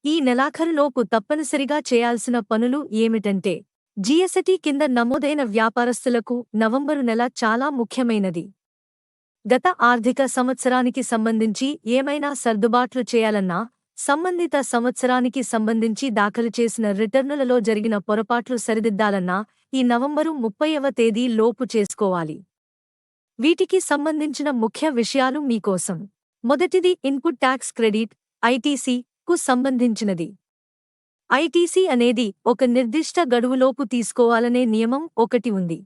ఈ నెలాఖరులోపు తప్పనిసరిగా చేయాల్సిన పనులు ఏమిటంటే, జీఎస్టీ కింద నమోదైన వ్యాపారస్తులకు నవంబరు నెల చాలా ముఖ్యమైనది. గత ఆర్థిక సంవత్సరానికి సంబంధించి ఏమైనా సర్దుబాట్లు చేయాలన్నా, సంబంధిత సంవత్సరానికి సంబంధించి దాఖలు చేసిన రిటర్నులలో జరిగిన పొరపాట్లు సరిదిద్దాలన్నా ఈ నవంబరు 30వ తేదీ లోపు చేసుకోవాలి. వీటికి సంబంధించిన ముఖ్య విషయాలు మీకోసం. మొదటిది ఇన్పుట్ ట్యాక్స్ క్రెడిట్ ఐటీసీ కు సంబంధించినది. ఐటీసీ అనేది ఒక నిర్దిష్ట గడువులోపు తీసుకోవాలనే నియమం ఒకటి ఉంది.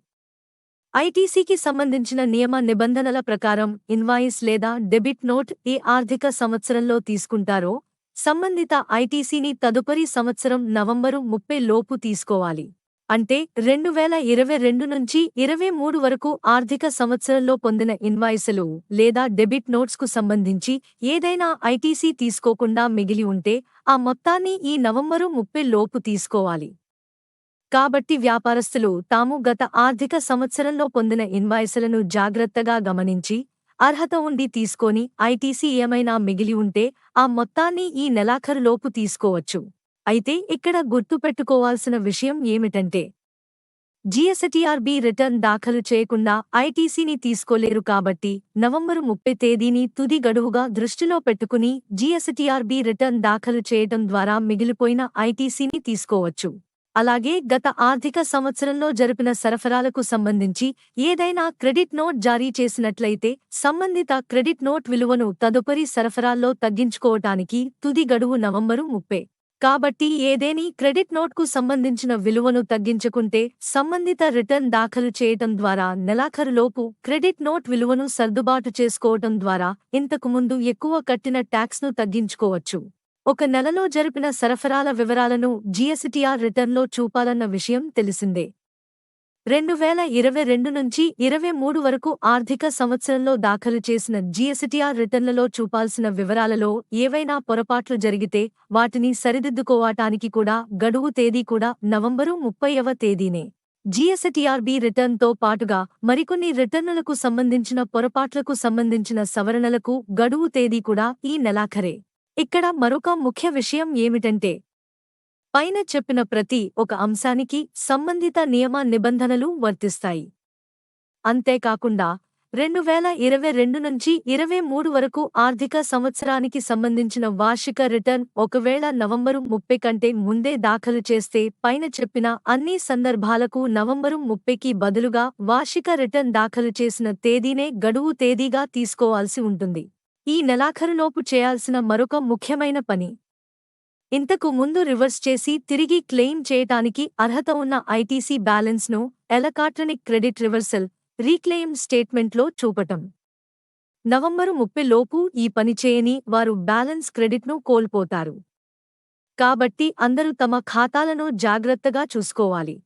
ఐటీసీకి సంబంధించిన నియమ నిబంధనల ప్రకారం ఇన్వాయిస్ లేదా డెబిట్ నోట్ ఏ ఆర్థిక సంవత్సరంలో తీసుకుంటారో సంబంధిత ఐటీసీని తదుపరి సంవత్సరం నవంబరు 30 లోపు తీసుకోవాలి. అంటే 2022 నుంచి 23 వరకు ఆర్థిక సంవత్సరంలో పొందిన ఇన్వాయిసులు లేదా డెబిట్ నోట్స్కు సంబంధించి ఏదైనా ఐటీసీ తీసుకోకుండా మిగిలి ఉంటే ఆ మొత్తాన్ని ఈ నవంబరు 30 లోపు తీసుకోవాలి. కాబట్టి వ్యాపారస్తులు తాము గత ఆర్థిక సంవత్సరంలో పొందిన ఇన్వాయిసులను జాగ్రత్తగా గమనించి అర్హత ఉండి తీసుకొని ఐటీసీ ఏమైనా మిగిలి ఉంటే ఆ మొత్తాన్ని ఈ నెలాఖరులోపు తీసుకోవచ్చు. అయితే ఇక్కడ గుర్తుపెట్టుకోవాల్సిన విషయం ఏమిటంటే, జీఎస్టీఆర్బీ రిటర్న్ దాఖలు చేయకుండా ఐటీసీని తీసుకోలేరు కాబట్టి నవంబరు 30 తేదీని తుది గడువుగా దృష్టిలో పెట్టుకుని జీఎస్టీఆర్బీ రిటర్న్ దాఖలు చేయటం ద్వారా మిగిలిపోయిన ఐటీసీని తీసుకోవచ్చు. అలాగే గత ఆర్థిక సంవత్సరంలో జరిపిన సరఫరాలకు సంబంధించి ఏదైనా క్రెడిట్ నోట్ జారీ చేసినట్లయితే సంబంధిత క్రెడిట్ నోట్ విలువను తదుపరి సరఫరాల్లో తగ్గించుకోవటానికి తుది గడువు నవంబరు 30. కాబట్టి ఏదేని క్రెడిట్ నోట్కు సంబంధించిన విలువను తగ్గించుకుంటే సంబంధిత రిటర్న్ దాఖలు చేయటం ద్వారా నెలాఖరులోపు క్రెడిట్ నోట్ విలువను సర్దుబాటు చేసుకోవటం ద్వారా ఇంతకుముందు ఎక్కువ కట్టిన ట్యాక్స్ను తగ్గించుకోవచ్చు. ఒక నెలలో జరిపిన సరఫరాల వివరాలను జీఎస్టీఆర్ రిటర్న్లో చూపాలన్న విషయం తెలిసిందే. 2022 నుంచి 23 వరకు ఆర్థిక సంవత్సరంలో దాఖలు చేసిన జీఎస్టీఆర్ రిటర్న్లలో చూపాల్సిన వివరాలలో ఏవైనా పొరపాట్లు జరిగితే వాటిని సరిదిద్దుకోవటానికి కూడా గడువు తేదీ కూడా నవంబరు 30వ తేదీనే. జీఎస్టీఆర్బీ రిటర్న్తో పాటుగా మరికొన్ని రిటర్నులకు సంబంధించిన పొరపాట్లకు సంబంధించిన సవరణలకు గడువు తేదీ కూడా ఈ నెలాఖరే. ఇక్కడ మరొక ముఖ్య విషయం ఏమిటంటే, పైన చెప్పిన ప్రతి ఒక అంశానికి సంబంధిత నియమ నిబంధనలు వర్తిస్తాయి. అంతేకాకుండా 2022 నుంచి 23 వరకు ఆర్థిక సంవత్సరానికి సంబంధించిన వార్షిక రిటర్న్ ఒకవేళ నవంబరు 30 కంటే ముందే దాఖలు చేస్తే పైన చెప్పిన అన్ని సందర్భాలకు నవంబరు 30కి బదులుగా వార్షిక రిటర్న్ దాఖలు చేసిన తేదీనే గడువు తేదీగా తీసుకోవాల్సి ఉంటుంది. ఈ నెలాఖరులోపు చేయాల్సిన మరొక ముఖ్యమైన పని, ఇంతకు ముందు రివర్స్ చేసి తిరిగి క్లెయిమ్ చేయటానికి అర్హత ఉన్న ఐటీసీ బ్యాలెన్స్ను ఎలక్ట్రానిక్ క్రెడిట్ రివర్సల్ రీక్లెయిమ్ స్టేట్మెంట్లో చూపటం. నవంబరు 30 లోపు ఈ పని చేయని వారు బ్యాలెన్స్ క్రెడిట్ను కోల్పోతారు. కాబట్టి అందరూ తమ ఖాతాలను జాగ్రత్తగా చూసుకోవాలి.